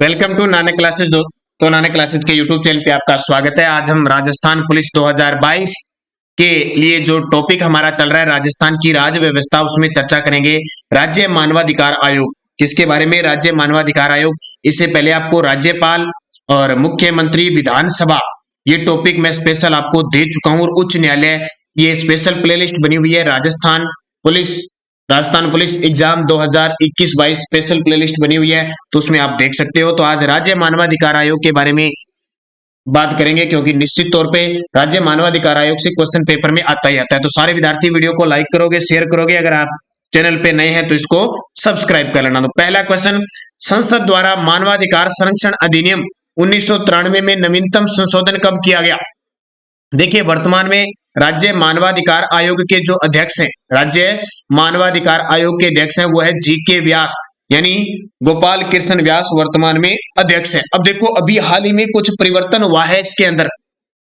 Welcome to Nanak classes. तो Nanak classes के YouTube channel पे आपका स्वागत है। आज हम राजस्थान पुलिस 2022 के लिए जो टॉपिक हमारा चल रहा है राजस्थान की राज्य व्यवस्था, उसमें चर्चा करेंगे। राज्य मानवाधिकार आयोग किसके बारे में? राज्य मानवाधिकार आयोग। इससे पहले आपको राज्यपाल और मुख्यमंत्री, विधानसभा, ये टॉपिक मैं स्पेशल आपको दे चुका हूँ। और उच्च न्यायालय, ये स्पेशल प्लेलिस्ट बनी हुई है Rajasthan police exam 2021-22 special playlist बनी हुई है, तो उसमें आप देख सकते हो। तो आज राज्य मानवाधिकार आयोग के बारे में बात करेंगे, क्योंकि निश्चित तौर पे राज्य मानवाधिकार आयोग से क्वेश्चन पेपर में आता ही आता है। तो सारे विद्यार्थी वीडियो को लाइक करोगे, शेयर करोगे। अगर आप चैनल पे नए हैं तो इसको सब्सक्राइब कर लेना। तो पहला क्वेश्चन, संसद द्वारा मानवाधिकार संरक्षण अधिनियम 1993 में नवीनतम संशोधन कब किया गया? देखिए, वर्तमान में राज्य मानवाधिकार आयोग के जो अध्यक्ष हैं, राज्य मानवाधिकार आयोग के अध्यक्ष हैं, वो है जी.के. व्यास, यानी गोपाल कृष्ण व्यास वर्तमान में अध्यक्ष है। अब देखो, अभी हाल ही में कुछ परिवर्तन हुआ है इसके अंदर,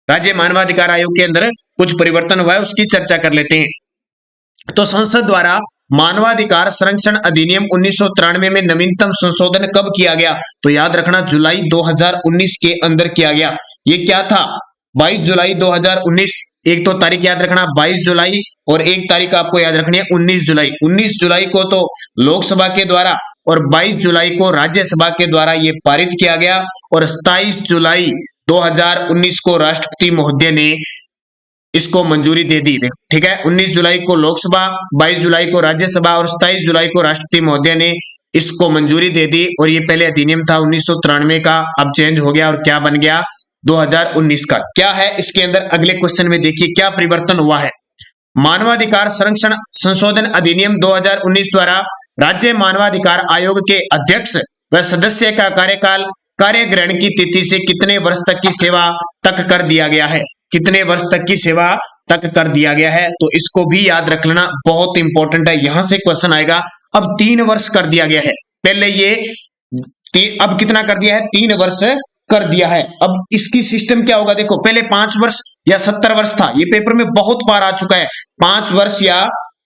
राज्य मानवाधिकार आयोग के अंदर कुछ परिवर्तन हुआ है, उसकी चर्चा कर लेते हैं। तो संसद द्वारा मानवाधिकार संरक्षण अधिनियम 1993 में नवीनतम संशोधन कब किया गया? तो याद रखना, जुलाई 2019 के अंदर किया गया। ये क्या था? 22 जुलाई 2019। एक तो तारीख याद रखना 22 जुलाई, और एक तारीख आपको याद रखनी है 19 जुलाई। 19 जुलाई को तो लोकसभा के द्वारा और 22 जुलाई को राज्यसभा के द्वारा ये पारित किया गया, और 27 जुलाई 2019 को राष्ट्रपति महोदय ने इसको मंजूरी दे दी। ठीक है, 19 जुलाई को लोकसभा, 22 जुलाई को राज्यसभा और 27 जुलाई को राष्ट्रपति महोदय ने इसको मंजूरी दे दी। और ये पहले अधिनियम था 1993 का, अब चेंज हो गया और क्या बन गया? 2019 का। क्या है इसके अंदर? अगले क्वेश्चन में देखिए क्या परिवर्तन हुआ है। मानवाधिकार संरक्षण संशोधन अधिनियम 2019 द्वारा राज्य मानवाधिकार आयोग के अध्यक्ष व सदस्य का कार्यकाल कार्य ग्रहण की तिथि से कितने वर्ष तक की सेवा तक कर दिया गया है? कितने वर्ष तक की सेवा तक कर दिया गया है? तो इसको भी याद रख लेना, बहुत इंपॉर्टेंट है। यहां से क्वेश्चन आएगा। अब 3 वर्ष कर दिया गया है, पहले ये अब कितना कर दिया है? 3 वर्ष कर दिया है। अब इसकी सिस्टम क्या होगा? देखो, पहले 5 वर्ष या 70 वर्ष था। ये पेपर में बहुत बार आ चुका है, 5 वर्ष या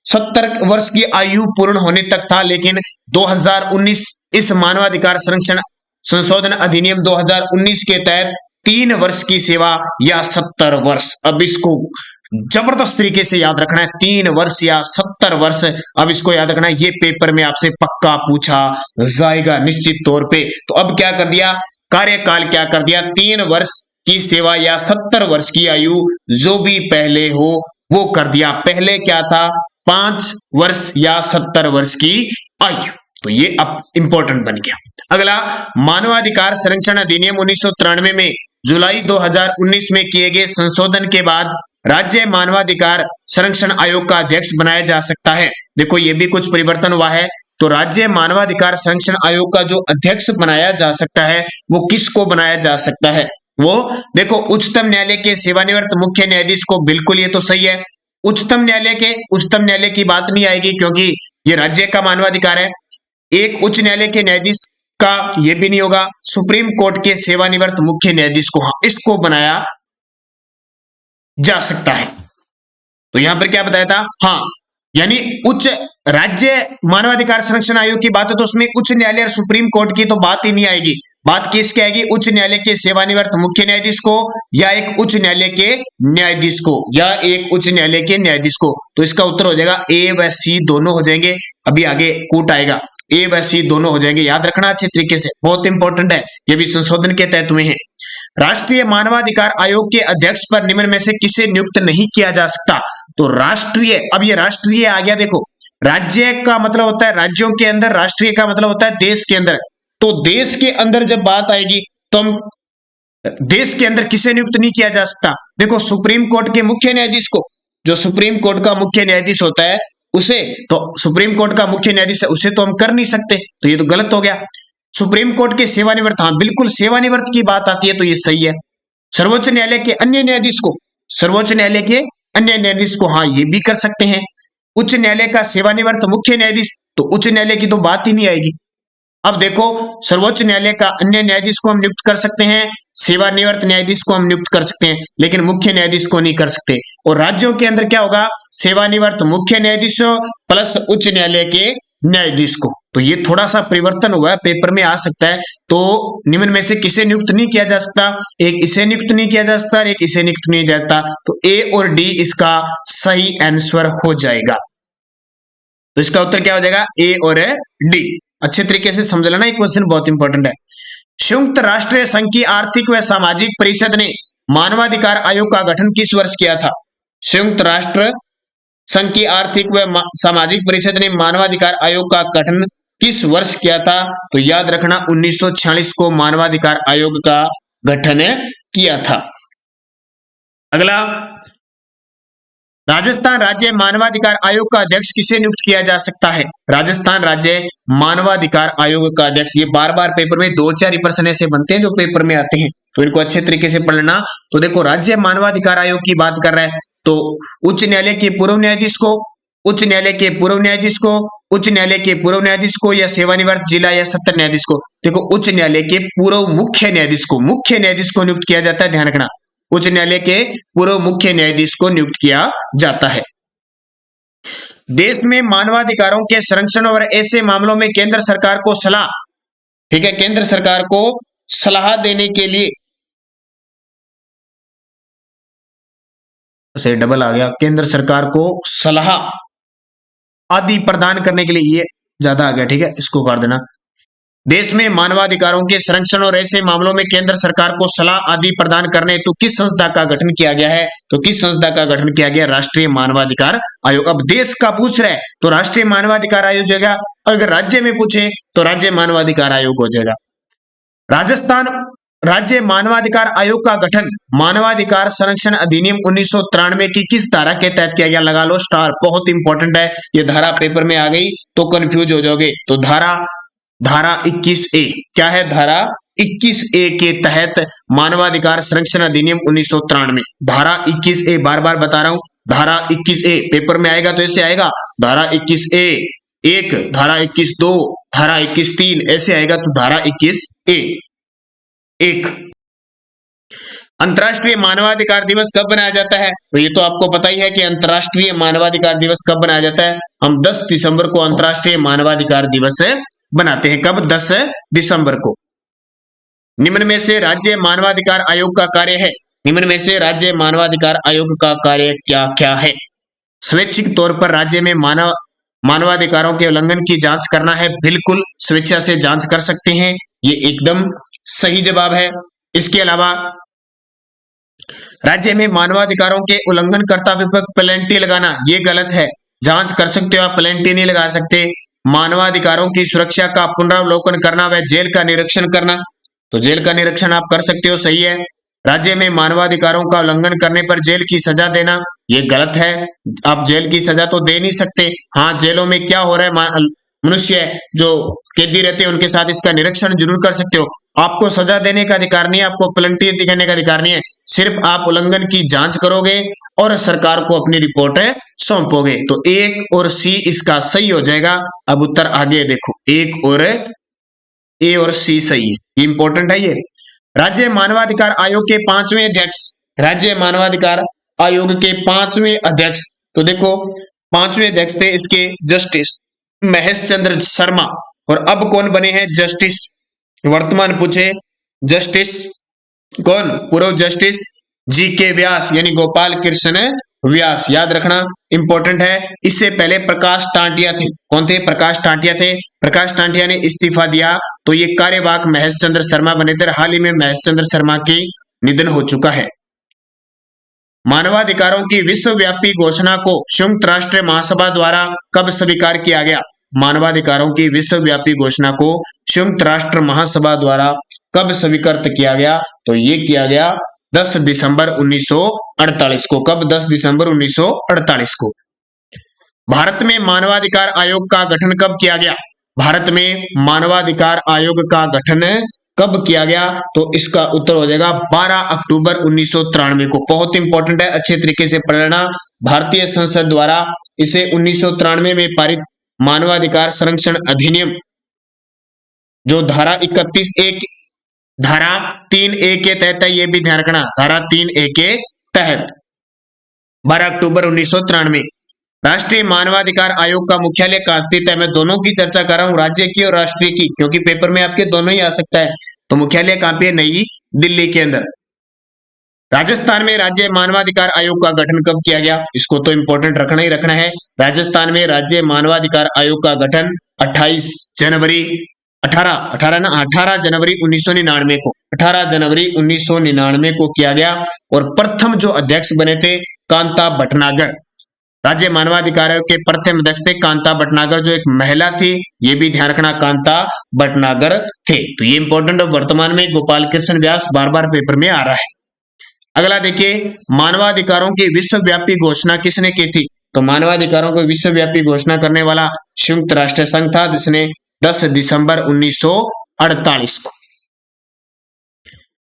70 वर्ष की आयु पूर्ण होने तक था। लेकिन 2019 इस मानवाधिकार संरक्षण संशोधन अधिनियम 2019 के तहत 3 वर्ष की सेवा या 70 वर्ष। अब इसको जबरदस्त तरीके से याद रखना है, 3 वर्ष या 70 वर्ष। अब इसको याद रखना है, ये पेपर में आपसे पक्का पूछा जाएगा निश्चित तौर पे। तो अब क्या कर दिया? कार्यकाल क्या कर दिया? 3 वर्ष की सेवा या 70 वर्ष की आयु, जो भी पहले हो वो कर दिया। पहले क्या था? 5 वर्ष या 70 वर्ष की आयु। तो ये अब इंपॉर्टेंट बन गया। अगला, मानवाधिकार संरक्षण अधिनियम 1993 में जुलाई 2019 में किए गए संशोधन के बाद राज्य मानवाधिकार संरक्षण आयोग का अध्यक्ष बनाया जा सकता है। देखो, ये भी कुछ परिवर्तन हुआ है। तो राज्य मानवाधिकार संरक्षण आयोग का जो अध्यक्ष बनाया जा सकता है, वो किसको बनाया जा सकता है? वो देखो, उच्चतम न्यायालय के सेवानिवृत्त मुख्य न्यायाधीश को। बिल्कुल, ये तो सही है। उच्चतम न्यायालय की बात नहीं आएगी, क्योंकि ये राज्य का मानवाधिकार है। एक उच्च न्यायालय के न्यायाधीश का ये भी नहीं होगा। सुप्रीम कोर्ट के सेवानिवृत्त मुख्य न्यायाधीश को, हाँ, इसको बनाया जा सकता है। तो यहां पर क्या बताया था? हाँ, यानी उच्च राज्य मानवाधिकार संरक्षण आयोग की बात है तो उसमें उच्च न्यायालय और सुप्रीम कोर्ट की तो बात ही नहीं आएगी। बात किसकी आएगी? उच्च न्यायालय के सेवानिवृत्त मुख्य न्यायाधीश को, या एक उच्च न्यायालय के न्यायाधीश को, या एक उच्च न्यायालय के न्यायाधीश को। तो इसका उत्तर हो जाएगा ए व सी दोनों हो जाएंगे। अभी आगे कूट आएगा, ए व सी दोनों हो जाएंगे। याद रखना अच्छे तरीके से, बहुत इंपॉर्टेंट है। ये भी संशोधन के तहत हुए हैं। राष्ट्रीय मानवाधिकार आयोग के अध्यक्ष पर निम्न में से किसे नियुक्त नहीं किया जा सकता? तो राष्ट्रीय, अब ये राष्ट्रीय आ गया। देखो, राज्य का मतलब होता है राज्यों के अंदर, राष्ट्रीय का मतलब होता है देश के अंदर। तो देश के अंदर जब बात आएगी तो हम देश के अंदर किसे नियुक्त नहीं किया जा सकता? देखो, सुप्रीम कोर्ट के मुख्य न्यायाधीश को, जो सुप्रीम कोर्ट का मुख्य न्यायाधीश होता है उसे, तो सुप्रीम कोर्ट का मुख्य न्यायाधीश है, उसे तो हम कर नहीं सकते। तो ये तो गलत हो गया। सुप्रीम कोर्ट के सेवानिवृत्त, हाँ बिल्कुल, सेवानिवृत्त की बात आती है तो ये सही है। सर्वोच्च न्यायालय के अन्य न्यायाधीश को, सर्वोच्च न्यायालय के अन्य न्यायाधीश को, हाँ ये भी कर सकते हैं। उच्च न्यायालय का सेवानिवृत्त मुख्य न्यायाधीश, तो उच्च न्यायालय की तो बात ही नहीं आएगी। अब देखो, सर्वोच्च न्यायालय का अन्य न्यायाधीश को हम नियुक्त कर सकते हैं, सेवानिवृत्त न्यायाधीश को हम नियुक्त कर सकते हैं, लेकिन मुख्य न्यायाधीश को नहीं कर सकते। और राज्यों के अंदर क्या होगा? सेवानिवृत्त मुख्य न्यायाधीश प्लस उच्च न्यायालय के न्यायाधीश को। तो ये थोड़ा सा परिवर्तन हुआ है, पेपर में आ सकता है। तो निम्न में से किसे नियुक्त नहीं किया जा सकता? एक इसे नियुक्त नहीं किया जा सकता, एक इसे नियुक्त नहीं किया जाता। तो ए और डी इसका सही आंसर हो जाएगा। तो इसका उत्तर क्या हो जाएगा? ए और डी। अच्छे तरीके से समझ लेना, ये क्वेश्चन बहुत इंपॉर्टेंट है। संयुक्त राष्ट्र संघ की आर्थिक व सामाजिक परिषद ने मानवाधिकार आयोग का गठन किस वर्ष किया था? संयुक्त राष्ट्र संघ की आर्थिक व सामाजिक परिषद ने मानवाधिकार आयोग का गठन किस वर्ष किया था? तो याद रखना 1946 को मानवाधिकार आयोग का गठन किया था। अगला, राजस्थान राज्य मानवाधिकार आयोग का अध्यक्ष किसे नियुक्त किया जा सकता है? राजस्थान राज्य मानवाधिकार आयोग का अध्यक्ष, ये बार बार पेपर में 2-4 प्रश्न ऐसे बनते हैं जो पेपर में आते हैं, तो इनको अच्छे तरीके से पढ़ना। तो देखो, राज्य मानवाधिकार आयोग की बात कर रहा है तो उच्च न्यायालय के पूर्व न्यायाधीश को, उच्च न्यायालय के पूर्व न्यायाधीश को, उच्च न्यायालय के पूर्व न्यायाधीश को, या सेवानिवृत्त जिला या सत्र न्यायाधीश को। देखो, उच्च न्यायालय के पूर्व मुख्य न्यायाधीश को, मुख्य न्यायाधीश को नियुक्त किया जाता है, ध्यान रखना। उच्च न्यायालय के पूर्व मुख्य न्यायाधीश को नियुक्त किया जाता है। देश में मानवाधिकारों के संरक्षण और ऐसे मामलों में केंद्र सरकार को सलाह, ठीक है, केंद्र सरकार को सलाह देने के लिए, से डबल आ गया, केंद्र सरकार को सलाह आदि प्रदान करने के लिए, ये ज्यादा आ गया, ठीक है, इसको कर देना। देश में मानवाधिकारों के संरक्षण और ऐसे मामलों में केंद्र सरकार को सलाह आदि प्रदान करने हेतु किस संस्था का गठन किया गया है? तो किस संस्था का गठन किया गया? राष्ट्रीय मानवाधिकार आयोग। अब देश का पूछ रहा है तो राष्ट्रीय मानवाधिकार आयोग हो जाएगा, अगर राज्य में पूछे तो राज्य मानवाधिकार आयोग हो जाएगा। राजस्थान राज्य मानवाधिकार आयोग का गठन मानवाधिकार संरक्षण अधिनियम 1993 की किस धारा के तहत किया गया? लगा लो स्टार, बहुत इंपॉर्टेंट है ये धारा, पेपर में आ गई तो कंफ्यूज हो जाओगे। तो धारा 21A क्या है? धारा 21A के तहत मानवाधिकार संरक्षण अधिनियम 1993, धारा 21A, बार बार बता रहा हूं, धारा 21A पेपर में आएगा तो ऐसे आएगा, धारा 21A 1, धारा 21(2), धारा 21(3), ऐसे आएगा। तो धारा 21A 1। अंतर्राष्ट्रीय मानवाधिकार दिवस कब बनाया जाता है? तो ये तो आपको पता ही है कि अंतर्राष्ट्रीय मानवाधिकार दिवस कब बनाया जाता है। हम 10 दिसंबर को अंतर्राष्ट्रीय मानवाधिकार दिवस बनाते हैं। कब? 10 दिसंबर को। निम्न में से राज्य मानवाधिकार आयोग का कार्य है, निम्न में से राज्य मानवाधिकार आयोग का कार्य क्या क्या है? स्वैच्छिक तौर पर राज्य में मानवाधिकारों के उल्लंघन की जांच करना है, बिल्कुल स्वेच्छा से जांच कर सकते हैं, ये एकदम सही जवाब है। इसके अलावा राज्य में मानवाधिकारों के उल्लंघन करता विपक्ष पेनल्टी लगाना, ये गलत है, जांच कर सकते हो आप, पेनल्टी नहीं लगा सकते। मानवाधिकारों की सुरक्षा का पुनरावलोकन करना व जेल का निरीक्षण करना, तो जेल का निरीक्षण आप कर सकते हो, सही है। राज्य में मानवाधिकारों का उल्लंघन करने पर जेल की सजा देना, ये गलत है, आप जेल की सजा तो दे नहीं सकते। हाँ, जेलों में क्या हो रहा है, मनुष्य जो कैदी रहते हैं उनके साथ इसका निरीक्षण जरूर कर सकते हो। आपको सजा देने का अधिकार नहीं है, आपको पेनल्टी देने का अधिकार नहीं है, सिर्फ आप उल्लंघन की जांच करोगे और सरकार को अपनी रिपोर्ट सौंपोगे। तो 1 और C इसका सही हो जाएगा। अब उत्तर आगे देखो, 1 और A और C सही है, ये इंपॉर्टेंट है। ये राज्य मानवाधिकार आयोग के 5वें अध्यक्ष, राज्य मानवाधिकार आयोग के 5वें अध्यक्ष, तो देखो 5वें अध्यक्ष थे इसके जस्टिस महेश चंद्र शर्मा, और अब कौन बने हैं? जस्टिस, वर्तमान पूछे जस्टिस कौन? पूर्व जस्टिस GK व्यास, यानी गोपाल कृष्ण व्यास, याद रखना इंपॉर्टेंट है। इससे पहले प्रकाश टांटिया थे, कौन थे? प्रकाश टांटिया थे। प्रकाश टांटिया ने इस्तीफा दिया तो ये कार्यवाहक महेश चंद्र शर्मा बने थे। हाल ही में महेश चंद्र शर्मा की निधन हो चुका है। मानवाधिकारों की विश्वव्यापी घोषणा को संयुक्त राष्ट्र महासभा द्वारा कब स्वीकार किया गया? मानवाधिकारों की विश्वव्यापी घोषणा को संयुक्त राष्ट्र महासभा द्वारा कब स्वीकृत किया गया? तो ये किया गया 10 दिसंबर 1948 को। कब? 10 दिसंबर 1948 को। भारत में मानवाधिकार आयोग का गठन कब किया गया? भारत में मानवाधिकार आयोग का गठन कब किया गया? तो इसका उत्तर हो जाएगा 12 अक्टूबर 1993 को। बहुत इंपॉर्टेंट है, अच्छे तरीके से पढ़ना। भारतीय संसद द्वारा इसे 1993 में पारित मानवाधिकार संरक्षण अधिनियम, जो धारा 31A, धारा 3A के तहत है, ये भी ध्यान रखना, धारा 3A के तहत 12 अक्टूबर 1993। राष्ट्रीय मानवाधिकार आयोग का मुख्यालय कहाँ स्थित है? मैं दोनों की चर्चा कर रहा हूं, राज्य की और राष्ट्रीय की, क्योंकि पेपर में आपके दोनों ही आ सकता है। तो मुख्यालय कहाँ पे? नई दिल्ली के अंदर। राजस्थान में राज्य मानवाधिकार आयोग का गठन कब किया गया? इसको तो इंपॉर्टेंट रखना ही रखना है। राजस्थान में राज्य मानवाधिकार आयोग का गठन 28 जनवरी 18 जनवरी 1999 को 18 जनवरी 1999 को किया गया। और प्रथम जो अध्यक्ष बने थे कांता भटनागर। राज्य मानवाधिकार आयोग के प्रथम अध्यक्ष थे कांता भटनागर, जो एक महिला थी, ये भी ध्यान रखना, कांता भटनागर थे। तो ये इंपॉर्टेंट है। वर्तमान में गोपाल कृष्ण व्यास बार बार पेपर में आ रहा है। अगला देखिए, मानवाधिकारों की विश्वव्यापी घोषणा किसने की थी? तो मानवाधिकारों को विश्वव्यापी घोषणा करने वाला संयुक्त राष्ट्र संघ था, जिसने 10 दिसंबर 1948 को।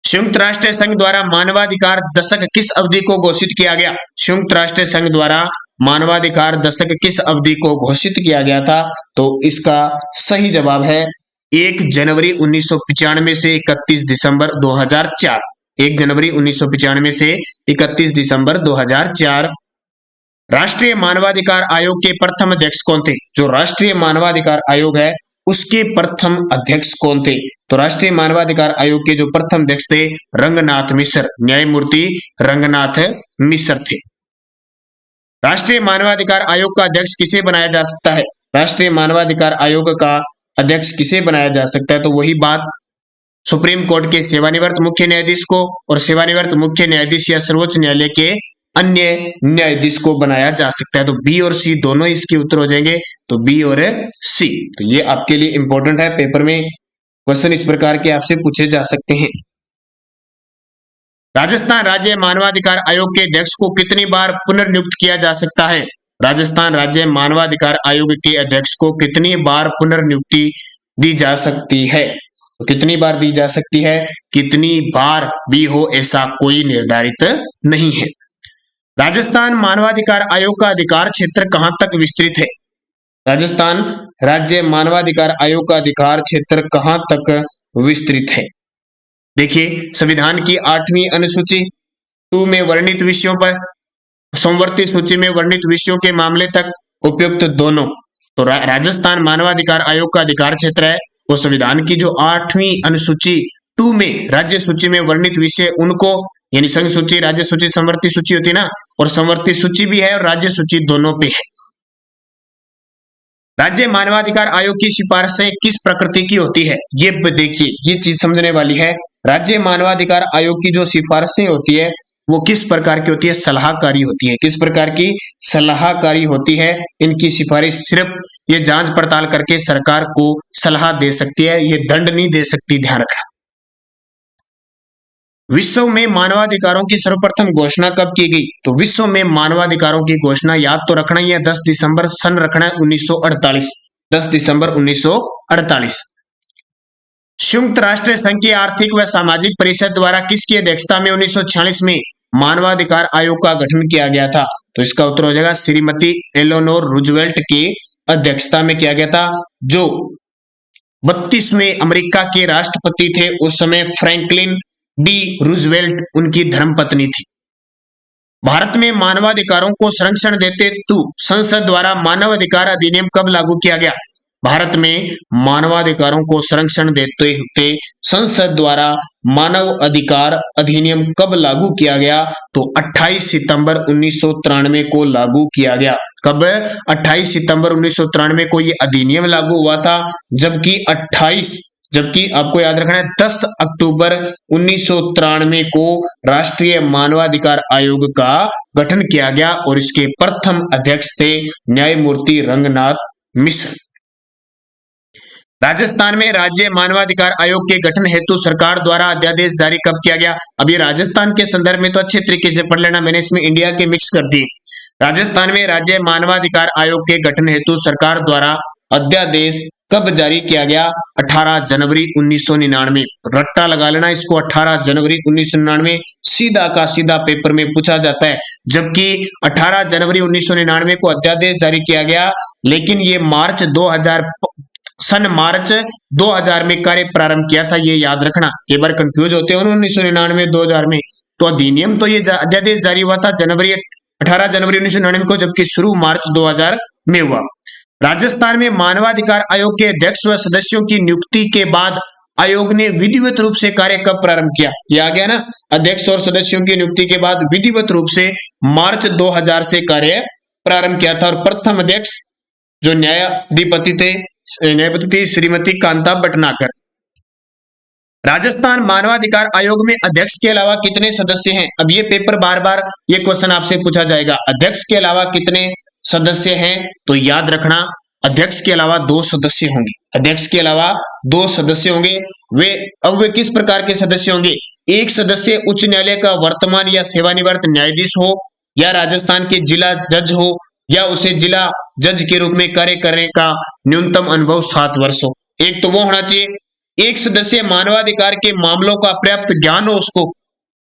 संयुक्त राष्ट्र संघ द्वारा मानवाधिकार दशक किस अवधि को घोषित किया गया? संयुक्त राष्ट्र संघ द्वारा मानवाधिकार दशक किस अवधि को घोषित किया गया था? तो इसका सही जवाब है 1 जनवरी 1995 से 31 दिसंबर 2004। 1 जनवरी 1995 से 31 दिसंबर 2004। राष्ट्रीय मानवाधिकार आयोग के प्रथम अध्यक्ष कौन थे? जो राष्ट्रीय मानवाधिकार आयोग है उसके प्रथम अध्यक्ष कौन थे? तो राष्ट्रीय मानवाधिकार आयोग के जो प्रथम अध्यक्ष थे रंगनाथ मिश्र, न्यायमूर्ति रंगनाथ मिश्र थे। राष्ट्रीय मानवाधिकार आयोग का अध्यक्ष किसे बनाया जा सकता है? राष्ट्रीय मानवाधिकार आयोग का अध्यक्ष किसे बनाया जा सकता है? तो वही बात, सुप्रीम कोर्ट के सेवानिवृत्त मुख्य न्यायाधीश को और सेवानिवृत्त मुख्य न्यायाधीश या सर्वोच्च न्यायालय के अन्य न्यायाधीश को बनाया जा सकता है। तो बी और सी दोनों इसके उत्तर हो जाएंगे, तो बी और सी। तो ये आपके लिए इंपॉर्टेंट है, पेपर में क्वेश्चन इस प्रकार के आपसे पूछे जा सकते हैं। राजस्थान राज्य मानवाधिकार आयोग के अध्यक्ष को कितनी बार पुनर्नियुक्त किया जा सकता है? राजस्थान राज्य मानवाधिकार आयोग के अध्यक्ष को कितनी बार पुनर्नियुक्ति दी जा सकती है? तो कितनी बार दी जा सकती है? कितनी बार भी हो ऐसा कोई निर्धारित नहीं है। राजस्थान मानवाधिकार आयोग का अधिकार क्षेत्र कहां तक विस्तृत है? राजस्थान राज्य मानवाधिकार आयोग का अधिकार क्षेत्र कहां तक विस्तृत है? देखिए, संविधान की 8वीं अनुसूची 2 में वर्णित विषयों पर, समवर्ती सूची में वर्णित विषयों के मामले तक उपयुक्त दोनों। तो राजस्थान मानवाधिकार आयोग का अधिकार क्षेत्र है वो संविधान की जो 8वीं अनुसूची 2 में राज्य सूची में वर्णित विषय उनको, यानी संघ सूची, राज्य सूची, समवर्ती सूची होती है ना, और समवर्ती सूची भी है और राज्य सूची दोनों पे है। राज्य मानवाधिकार आयोग की सिफारिशें किस प्रकृति की होती है? ये देखिए, ये चीज समझने वाली है। राज्य मानवाधिकार आयोग की जो सिफारिशें होती है वो किस प्रकार की होती है? सलाहकारी होती है। किस प्रकार की? सलाहकारी होती है। इनकी सिफारिश सिर्फ ये जांच पड़ताल करके सरकार को सलाह दे सकती है, ये दंड नहीं दे सकती, ध्यान रखना। विश्व में मानवाधिकारों की सर्वप्रथम घोषणा कब की गई? तो विश्व में मानवाधिकारों की घोषणा याद तो रखना ही है, 10 दिसंबर सन रखना है 1948। 10 दिसंबर 1948। संयुक्त राष्ट्र संघ की आर्थिक व सामाजिक परिषद द्वारा किसकी अध्यक्षता में 1946 में मानवाधिकार आयोग का गठन किया गया था? तो इसका उत्तर हो जाएगा श्रीमती एलेनोर रूजवेल्ट की अध्यक्षता में किया गया था। जो 32वें अमेरिका के राष्ट्रपति थे उस समय फ्रैंकलिन डी रूजवेल्ट उनकी धर्मपत्नी थी। भारत में मानवाधिकारों को संरक्षण देते हेतु संसद द्वारा मानव अधिकार अधिनियम कब लागू किया गया? भारत में मानवाधिकारों को संरक्षण देते हुए संसद द्वारा मानव अधिकार अधिनियम कब लागू किया गया? तो 28 सितंबर 1993 को लागू किया गया। कब? 28 सितंबर 1993 को ये अधिनियम लागू हुआ था, जबकि आपको याद रखना है 10 अक्टूबर 1993 को राष्ट्रीय मानवाधिकार आयोग का गठन किया गया और इसके प्रथम अध्यक्ष थे न्यायमूर्ति रंगनाथ मिश्र। राजस्थान में राज्य मानवाधिकार आयोग के गठन हेतु सरकार द्वारा अध्यादेश जारी कब किया गया? अब ये राजस्थान के संदर्भ में तो अच्छे तरीके से पढ़ लेना, मैंने इसमें इंडिया के मिक्स कर दिए। राजस्थान में राज्य मानवाधिकार आयोग के गठन हेतु सरकार द्वारा अध्यादेश कब जारी किया गया? 18 जनवरी 1999। रट्टा लगा लेना इसको, 18 जनवरी 1999 सीधा का सीधा पेपर में पूछा जाता है। जबकि 18 जनवरी 1999 को अध्यादेश जारी किया गया, लेकिन ये मार्च 2000 में कार्य प्रारंभ किया था, ये याद रखना। कई बार कंफ्यूज होते हो 1999 2000 में। तो अधिनियम तो ये अध्यादेश जारी हुआ था जनवरी 18 जनवरी 1999 को, जबकि शुरू मार्च 2000 में हुआ। राजस्थान में मानवाधिकार आयोग के अध्यक्ष व सदस्यों की नियुक्ति के बाद आयोग ने विधिवत रूप से कार्य कब प्रारंभ किया? ये आ गया ना, अध्यक्ष और सदस्यों की नियुक्ति के बाद विधिवत रूप से मार्च 2000 से कार्य प्रारंभ किया था। और प्रथम अध्यक्ष जो न्यायाधिपति थी श्रीमती कांता भटनागर। राजस्थान मानवाधिकार आयोग में अध्यक्ष के अलावा कितने सदस्य हैं? अब ये पेपर बार बार ये क्वेश्चन आपसे पूछा जाएगा, अध्यक्ष के अलावा कितने सदस्य हैं? तो याद रखना, अध्यक्ष के अलावा 2 सदस्य होंगे। अध्यक्ष के अलावा 2 सदस्य होंगे। वे किस प्रकार के सदस्य होंगे? एक सदस्य उच्च न्यायालय का वर्तमान या सेवानिवृत्त न्यायाधीश हो, या राजस्थान के जिला जज हो, या उसे जिला जज के रूप में कार्य करने का न्यूनतम अनुभव 7 वर्ष हो। एक तो वो होना चाहिए। एक सदस्य मानवाधिकार के मामलों का पर्याप्त ज्ञान हो उसको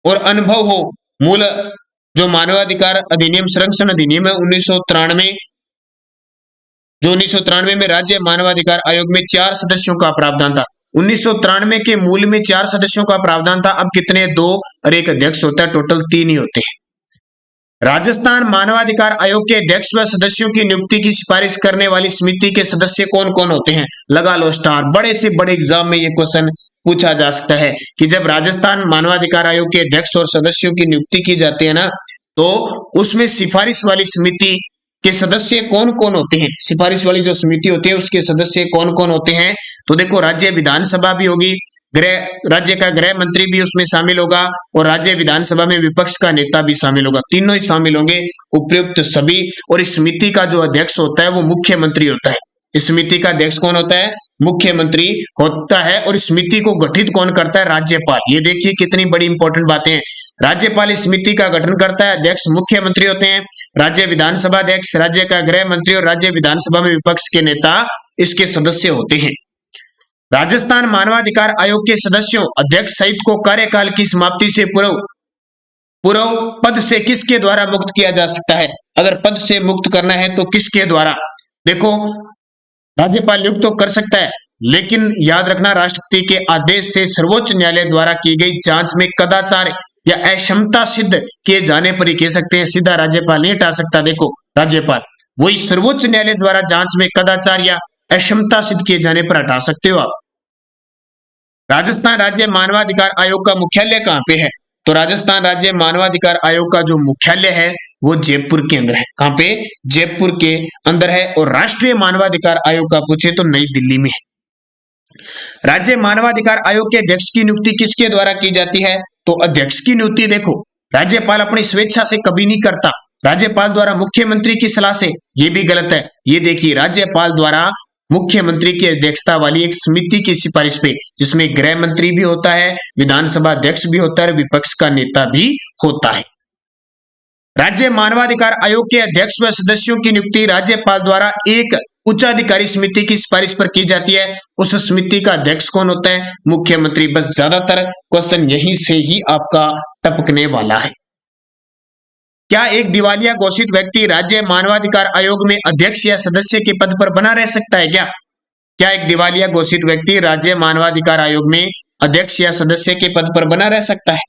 और अनुभव हो। मूल जो मानवाधिकार अधिनियम संरक्षण अधिनियम है 1993, जो 1993 में राज्य मानवाधिकार आयोग में 4 सदस्यों का प्रावधान था। 1993 के मूल में 4 सदस्यों का प्रावधान था। अब कितने? 2 और एक अध्यक्ष होता है, टोटल 3 ही होते हैं। राजस्थान मानवाधिकार आयोग के अध्यक्ष व सदस्यों की नियुक्ति की सिफारिश करने वाली समिति के सदस्य कौन कौन होते हैं? लगा लो स्टार। बड़े से बड़े एग्जाम में ये क्वेश्चन पूछा जा सकता है कि जब राजस्थान मानवाधिकार आयोग के अध्यक्ष और सदस्यों की नियुक्ति की जाती है ना, तो उसमें सिफारिश वाली समिति के सदस्य कौन कौन होते हैं? सिफारिश वाली जो समिति होती है उसके सदस्य कौन कौन होते हैं? तो देखो, राज्य विधानसभा भी होगी, राज्य का गृह मंत्री भी उसमें शामिल होगा, और राज्य विधानसभा में विपक्ष का नेता भी शामिल होगा। तीनों ही शामिल होंगे, उपयुक्त सभी। और इस समिति का जो अध्यक्ष होता है वो मुख्यमंत्री होता है। इस समिति का अध्यक्ष कौन होता है? मुख्यमंत्री होता है। और इस समिति को गठित कौन करता है? राज्यपाल। ये देखिए कितनी बड़ी इंपॉर्टेंट बातें हैं। राज्यपाल इस समिति का गठन करता है, अध्यक्ष मुख्यमंत्री होते हैं, राज्य विधानसभा अध्यक्ष, राज्य का गृह मंत्री और राज्य विधानसभा में विपक्ष के नेता इसके सदस्य होते हैं। राजस्थान मानवाधिकार आयोग के सदस्यों, अध्यक्ष सहित को कार्यकाल की समाप्ति से पूर्व पद से किसके द्वारा मुक्त किया जा सकता है? अगर पद से मुक्त करना है तो किसके द्वारा? देखो, राज्यपाल नियुक्त तो कर सकता है, लेकिन याद रखना, राष्ट्रपति के आदेश से सर्वोच्च न्यायालय द्वारा की गई जांच में कदाचार या अक्षमता सिद्ध किए जाने पर ही कह सकते हैं। सीधा राज्यपाल नहीं हटा सकता। देखो, राज्यपाल वही सर्वोच्च न्यायालय द्वारा जांच में कदाचार या अक्षमता सिद्ध किए जाने पर हटा सकते हो आप। राजस्थान राज्य मानवाधिकार आयोग का मुख्यालय कहां पे है? तो राजस्थान राज्य मानवाधिकार आयोग का जो मुख्यालय है वो जयपुर के अंदर है। कहां पे? जयपुर के अंदर है। और राष्ट्रीय मानवाधिकार आयोग का पूछे तो नई दिल्ली में है। राज्य मानवाधिकार आयोग के अध्यक्ष की नियुक्ति किसके द्वारा की जाती है? तो अध्यक्ष की नियुक्ति देखो, राज्यपाल अपनी स्वेच्छा से कभी नहीं करता, राज्यपाल द्वारा मुख्यमंत्री की सलाह से। ये भी गलत है। ये देखिए, राज्यपाल द्वारा मुख्यमंत्री की अध्यक्षता वाली एक समिति की सिफारिश पे, जिसमें गृह मंत्री भी होता है, विधानसभा अध्यक्ष भी होता है, विपक्ष का नेता भी होता है। राज्य मानवाधिकार आयोग के अध्यक्ष व सदस्यों की नियुक्ति राज्यपाल द्वारा एक उच्चाधिकारी समिति की सिफारिश पर की जाती है। उस समिति का अध्यक्ष कौन होता है? मुख्यमंत्री। बस ज्यादातर क्वेश्चन यहीं से ही आपका टपकने वाला है। क्या एक दिवालिया घोषित व्यक्ति राज्य मानवाधिकार आयोग में अध्यक्ष या सदस्य के पद पर बना रह सकता है? क्या एक दिवालिया घोषित व्यक्ति राज्य मानवाधिकार आयोग में अध्यक्ष या सदस्य के पद पर बना रह सकता है?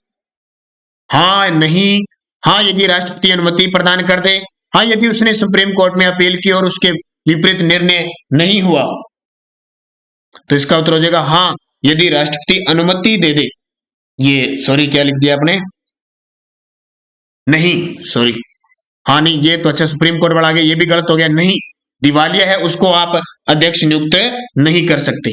हाँ, नहीं, हाँ यदि राष्ट्रपति अनुमति प्रदान कर दे, हाँ यदि उसने सुप्रीम कोर्ट में अपील की और उसके विपरीत निर्णय नहीं हुआ, तो इसका उत्तर हो जाएगा हाँ, यदि राष्ट्रपति अनुमति दे दे। ये सॉरी, क्या लिख दिया आपने? नहीं, सॉरी, हाँ नहीं, ये तो अच्छा सुप्रीम कोर्ट बढ़ा गया, ये भी गलत हो गया। नहीं, दिवालिया है, उसको आप अध्यक्ष नियुक्त नहीं कर सकते।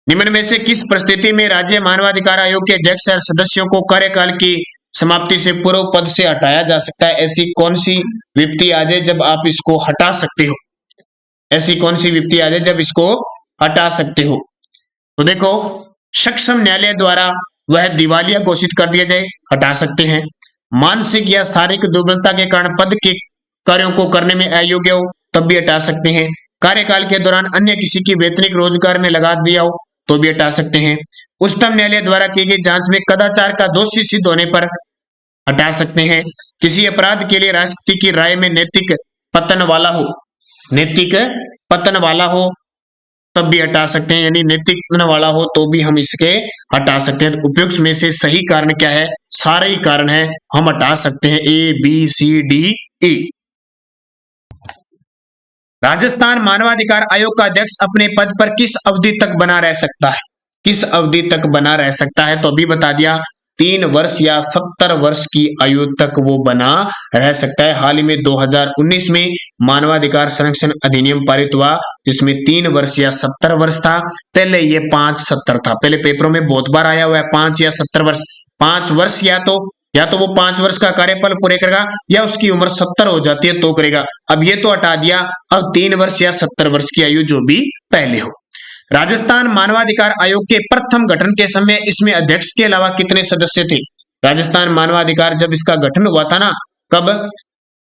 निम्न में से किस परिस्थिति में राज्य मानवाधिकार आयोग के अध्यक्ष और सदस्यों को कार्यकाल की समाप्ति से पूर्व पद से हटाया जा सकता है? ऐसी कौन सी विपत्ति आ जाए जब आप इसको हटा सकते हो? ऐसी कौन सी विपत्ति आ जाए जब इसको हटा सकते हो? तो देखो, सक्षम न्यायालय द्वारा वह दिवालिया घोषित कर दिया जाए, हटा सकते हैं। मानसिक या शारीरिक दुर्बलता के कारण पद के कार्यों को करने में अयोग्य हो, तब भी हटा सकते हैं। कार्यकाल के दौरान अन्य किसी की वेतनिक रोजगार में लगा दिया हो, तो भी हटा सकते हैं। उच्चतम न्यायालय द्वारा की गई जांच में कदाचार का दोषी सिद्ध होने पर हटा सकते हैं। किसी अपराध के लिए राष्ट्रपति की राय में नैतिक पतन वाला हो, तब भी हटा सकते हैं, यानी नैतिक वाला हो तो भी हम इसके हटा सकते हैं। तो उपयुक्त में से सही कारण क्या है? सारे ही कारण है, हम हटा सकते हैं A B C D E. Rajasthan मानवाधिकार आयोग का अध्यक्ष अपने पद पर किस अवधि तक बना रह सकता है? किस अवधि तक बना रह सकता है? तो अभी बता दिया, 3 वर्ष या 70 वर्ष की आयु तक वो बना रह सकता है। हाल ही में 2019 में मानवाधिकार संरक्षण अधिनियम पारित हुआ, जिसमें 3 वर्ष या 70 वर्ष था। पहले ये 5-70 था। पहले पेपरों में बहुत बार आया हुआ है 5 या 70 वर्ष। 5 वर्ष या तो वो 5 वर्ष का कार्यकाल पूरे करेगा, या उसकी उम्र 70 हो जाती है तो करेगा। अब ये तो हटा दिया, अब 3 वर्ष या 70 वर्ष की आयु जो भी पहले हो। राजस्थान मानवाधिकार आयोग के प्रथम गठन के समय इसमें अध्यक्ष के अलावा कितने सदस्य थे? राजस्थान मानवाधिकार जब इसका गठन हुआ था ना, कब?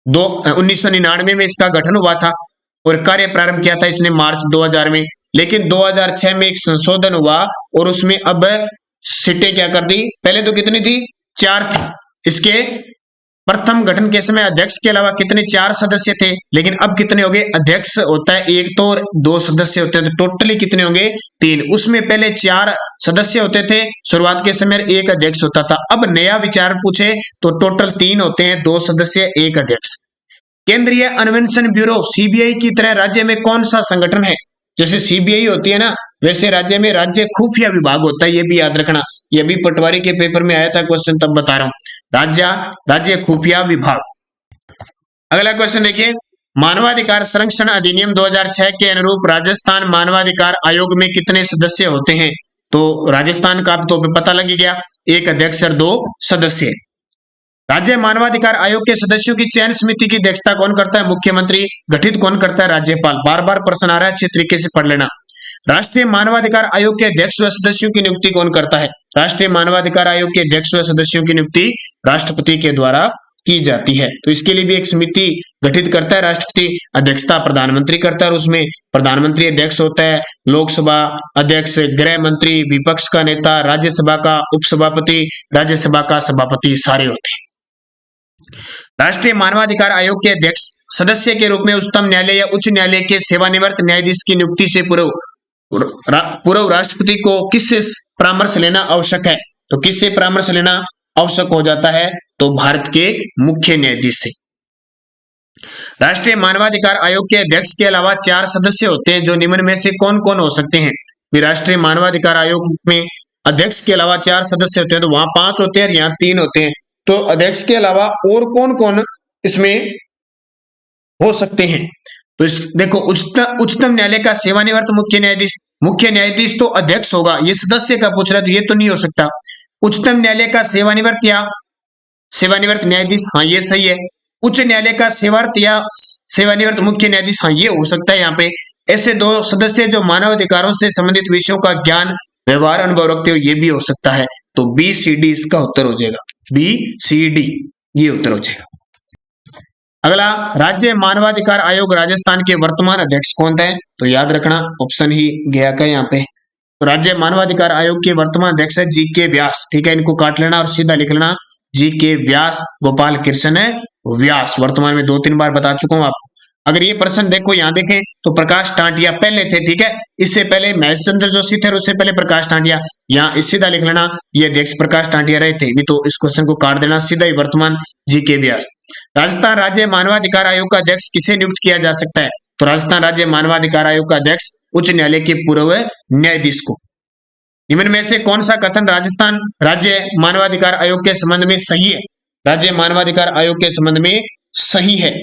1999 में इसका गठन हुआ था और कार्य प्रारंभ किया था इसने मार्च 2000 में। लेकिन 2006 में एक संशोधन हुआ और उसमें अब सीटें क्या कर दी? पहले तो कितनी थी? 4 थी। इसके प्रथम गठन के समय अध्यक्ष के अलावा कितने? 4 सदस्य थे। लेकिन अब कितने हो गए? अध्यक्ष होता है 1 तो, और 2 सदस्य होते हैं, तो टोटली कितने होंगे? 3। उसमें पहले 4 सदस्य होते थे शुरुआत के समय, 1 अध्यक्ष होता था। अब नया विचार पूछे तो टोटल 3 होते हैं, 2 सदस्य 1 अध्यक्ष। केंद्रीय अन्वेषण ब्यूरो सीबीआई की तरह राज्य में कौन सा संगठन है? जैसे सीबीआई होती है ना, वैसे राज्य में राज्य खुफिया विभाग होता है, ये भी याद रखना। ये भी पटवारी के पेपर में आया था क्वेश्चन, तब बता रहा हूं। राज्य खुफिया विभाग। अगला क्वेश्चन देखिए, मानवाधिकार संरक्षण अधिनियम 2006 के अनुरूप राजस्थान मानवाधिकार आयोग में कितने सदस्य होते हैं? तो राजस्थान का तो पता लग गया, 1 अध्यक्ष और 2 सदस्य। राज्य मानवाधिकार आयोग के सदस्यों की चयन समिति की अध्यक्षता कौन करता है? मुख्यमंत्री। गठित कौन करता है? राज्यपाल। बार बार प्रश्न आ रहा है, अच्छे तरीके से पढ़ लेना। राष्ट्रीय मानवाधिकार आयोग के अध्यक्ष व सदस्यों की नियुक्ति कौन करता है? राष्ट्रीय मानवाधिकार आयोग के अध्यक्ष व सदस्यों की नियुक्ति राष्ट्रपति के द्वारा की जाती है। तो इसके लिए भी एक समिति गठित करता है राष्ट्रपति, अध्यक्षता प्रधानमंत्री करता है और उसमें प्रधानमंत्री अध्यक्ष होता है, लोकसभा अध्यक्ष, गृह मंत्री, विपक्ष का नेता, राज्यसभा का उपसभापति, राज्यसभा का सभापति सारे होते हैं। राष्ट्रीय मानवाधिकार आयोग के अध्यक्ष सदस्य के रूप में उच्चतम न्यायालय या उच्च न्यायालय के सेवानिवृत्त न्यायाधीश की नियुक्ति से पूर्व राष्ट्रपति को किससे परामर्श लेना आवश्यक है? तो किससे परामर्श लेना आवश्यक हो जाता है? तो भारत के मुख्य न्यायाधीश से। राष्ट्रीय मानवाधिकार आयोग के अध्यक्ष के अलावा 4 सदस्य होते हैं, जो निम्न में से कौन कौन हो सकते हैं? राष्ट्रीय मानवाधिकार आयोग में अध्यक्ष के अलावा 4 सदस्य होते हैं, तो वहां 5 होते हैं और यहाँ 3 होते हैं। तो अध्यक्ष के अलावा और कौन कौन इसमें हो सकते हैं? तो देखो, उच्चतम न्यायालय का सेवानिवृत्त मुख्य न्यायाधीश तो अध्यक्ष होगा, ये सदस्य का पूछ रहा है तो ये तो नहीं हो सकता। उच्चतम न्यायालय का सेवानिवृत्त या सेवानिवृत्त न्यायाधीश, हाँ ये सही है। उच्च न्यायालय का सेवानिवृत्त या सेवानिवृत्त मुख्य न्यायाधीश, हाँ ये हो सकता है। यहाँ पे ऐसे 2 सदस्य जो मानव अधिकारों से संबंधित विषयों का ज्ञान, व्यवहार, अनुभव रखते हो, ये भी हो सकता है। तो BCD इसका उत्तर हो जाएगा, BCD ये उत्तर हो जाएगा। अगला, राज्य मानवाधिकार आयोग राजस्थान के वर्तमान अध्यक्ष कौन थे? तो याद रखना, ऑप्शन ही गया का यहाँ पे। तो राज्य मानवाधिकार आयोग के वर्तमान अध्यक्ष है GK व्यास। ठीक है, इनको काट लेना और सीधा लिख लेना GK व्यास, गोपाल कृष्ण व्यास। वर्तमान में 2-3 बार बता चुका हूं आपको। अगर ये प्रश्न देखो, यहाँ देखें तो प्रकाश टांटिया पहले थे। ठीक है, इससे पहले महेश चंद्र जोशी थे और उससे पहले प्रकाश टांटिया। यहाँ इस सीधा लिख लेना, ये अध्यक्ष प्रकाश टांटिया रहे थे। भी तो इस क्वेश्चन को काट देना, सीधा ही वर्तमान GK व्यास। राजस्थान राज्य मानवाधिकार आयोग का अध्यक्ष किसे नियुक्त किया जा सकता है? तो राजस्थान राज्य मानवाधिकार आयोग का अध्यक्ष उच्च न्यायालय के पूर्व न्यायाधीश को। निम्न में से कौन सा कथन राजस्थान राज्य मानवाधिकार आयोग के संबंध में सही है? राज्य मानवाधिकार आयोग के संबंध में सही है।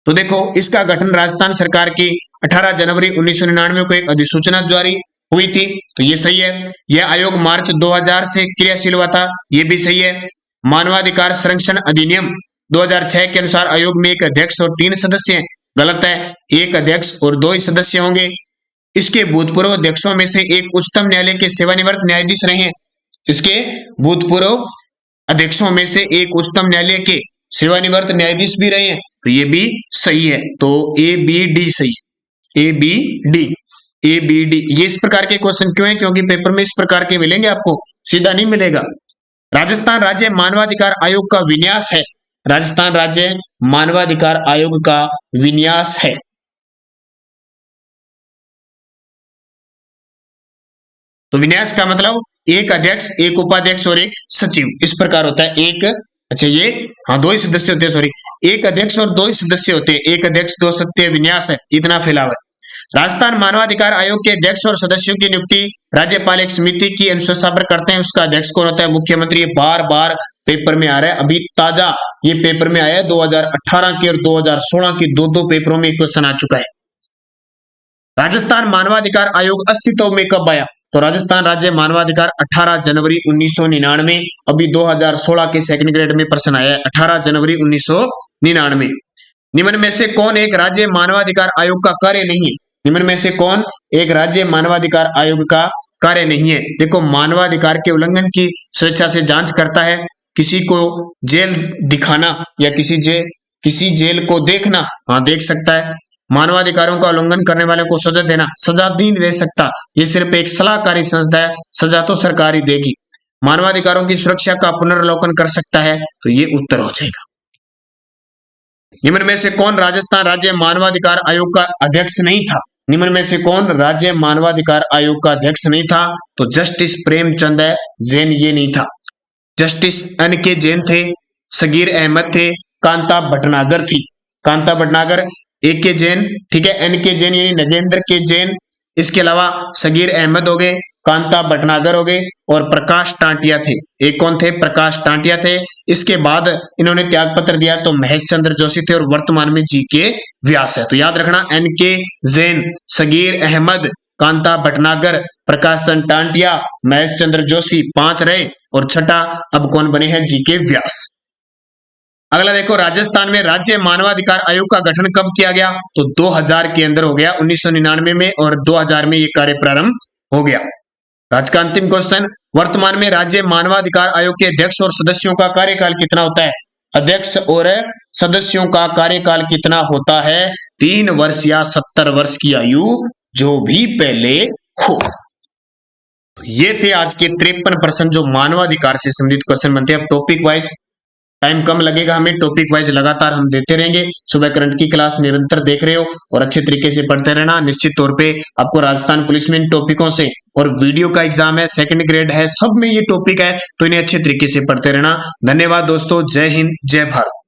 तो देखो, इसका गठन राजस्थान सरकार की 18 जनवरी 1999 को एक अधिसूचना जारी हुई थी, तो ये सही है। यह आयोग मार्च 2000 से क्रियाशील हुआ था, ये भी सही है। मानवाधिकार संरक्षण अधिनियम 2006 के अनुसार आयोग में 1 अध्यक्ष और 3 सदस्य हैं, गलत है। 1 अध्यक्ष और 2 ही सदस्य होंगे। इसके भूतपूर्व अध्यक्षों में से एक उच्चतम न्यायालय के सेवानिवृत्त न्यायाधीश रहे हैं। इसके भूतपूर्व अध्यक्षों में से एक उच्चतम न्यायालय के सेवानिवृत्त न्यायाधीश भी रहे हैं, तो ये भी सही है। तो ABD सही है, ABD। ये इस प्रकार के क्वेश्चन क्यों है? क्योंकि पेपर में इस प्रकार के मिलेंगे आपको, सीधा नहीं मिलेगा। राजस्थान राज्य मानवाधिकार आयोग का विन्यास है। राजस्थान राज्य मानवाधिकार आयोग का विन्यास है। तो विन्यास का मतलब एक अध्यक्ष, एक उपाध्यक्ष और एक सचिव, इस प्रकार होता है। एक, अच्छा ये हाँ दो ही सदस्य होते हैं, सॉरी, एक अध्यक्ष और दो ही सदस्य होते हैं, एक अध्यक्ष दो सत्य विन्यास है, इतना फैलाव है। राजस्थान मानवाधिकार आयोग के अध्यक्ष और सदस्यों की नियुक्ति राज्यपाल एक समिति की अनुशंसा पर करते हैं। उसका अध्यक्ष कौन होता है? मुख्यमंत्री। ये बार बार पेपर में आ रहा है, अभी ताजा ये पेपर में आया है 2018 के और 2016 के दो पेपरों में क्वेश्चन आ चुका है। राजस्थान मानवाधिकार आयोग अस्तित्व में कब आया? तो राजस्थान राज्य मानवाधिकार 18 जनवरी 1999, अभी 2016 के सेकंड ग्रेड में प्रश्न आया है 18 जनवरी 1999। निम्न में से कौन एक राज्य मानवाधिकार आयोग का कार्य नहीं है? निम्न में से कौन एक राज्य मानवाधिकार आयोग का कार्य नहीं है? देखो, मानवाधिकार के उल्लंघन की स्वेच्छा से जांच करता है, किसी को जेल दिखाना या किसी जेल को देखना, हाँ देख सकता है। मानवाधिकारों का उल्लंघन करने वाले को सजा देना, सजा नहीं दे सकता, ये सिर्फ एक सलाहकारी संस्था है, सजा तो सरकार ही देगी। मानवाधिकारों की सुरक्षा का पुनर्वलोकन कर सकता है, तो ये उत्तर हो जाएगा। निम्न में से कौन राजस्थान राज्य मानवाधिकार आयोग का अध्यक्ष नहीं था? निम्न में से कौन राज्य मानवाधिकार आयोग का अध्यक्ष नहीं था? तो जस्टिस प्रेमचंद जैन ये नहीं था। जस्टिस NK जैन थे, सगीर अहमद थे, कांता भटनागर थी। कांता भटनागर, AK जैन, ठीक है, NK जैन यानी नगेंद्र के जैन, इसके अलावा सगीर अहमद हो गए, कांता भटनागर हो गए और प्रकाश टांटिया थे। एक कौन थे? प्रकाश टांटिया थे। इसके बाद इन्होंने त्याग पत्र दिया तो महेश चंद्र जोशी थे और वर्तमान में GK व्यास है। तो याद रखना, NK जैन, सगीर अहमद, कांता भटनागर, प्रकाश चंद्र टांटिया, महेश चंद्र जोशी, 5 रहे और छठा अब कौन बने हैं? GK व्यास। अगला देखो, राजस्थान में राज्य मानवाधिकार आयोग का गठन कब किया गया? तो 2000 के अंदर हो गया, 1999 में और 2000 में ये कार्य प्रारंभ हो गया। आज का अंतिम क्वेश्चन, वर्तमान में राज्य मानवाधिकार आयोग के अध्यक्ष और सदस्यों का कार्यकाल कितना होता है? अध्यक्ष और सदस्यों का कार्यकाल कितना होता है? 3 वर्ष या 70 वर्ष की आयु, जो भी पहले हो। तो ये थे आज के 53 प्रश्न जो मानवाधिकार से संबंधित क्वेश्चन बनते हैं। अब टॉपिक वाइज टाइम कम लगेगा हमें, टॉपिक वाइज लगातार हम देते रहेंगे। सुबह करंट की क्लास निरंतर देख रहे हो और अच्छे तरीके से पढ़ते रहना। निश्चित तौर पे आपको राजस्थान पुलिस में इन टॉपिकों से, और वीडियो का एग्जाम है, सेकंड ग्रेड है, सब में ये टॉपिक है, तो इन्हें अच्छे तरीके से पढ़ते रहना। धन्यवाद दोस्तों, जय हिंद, जय भारत।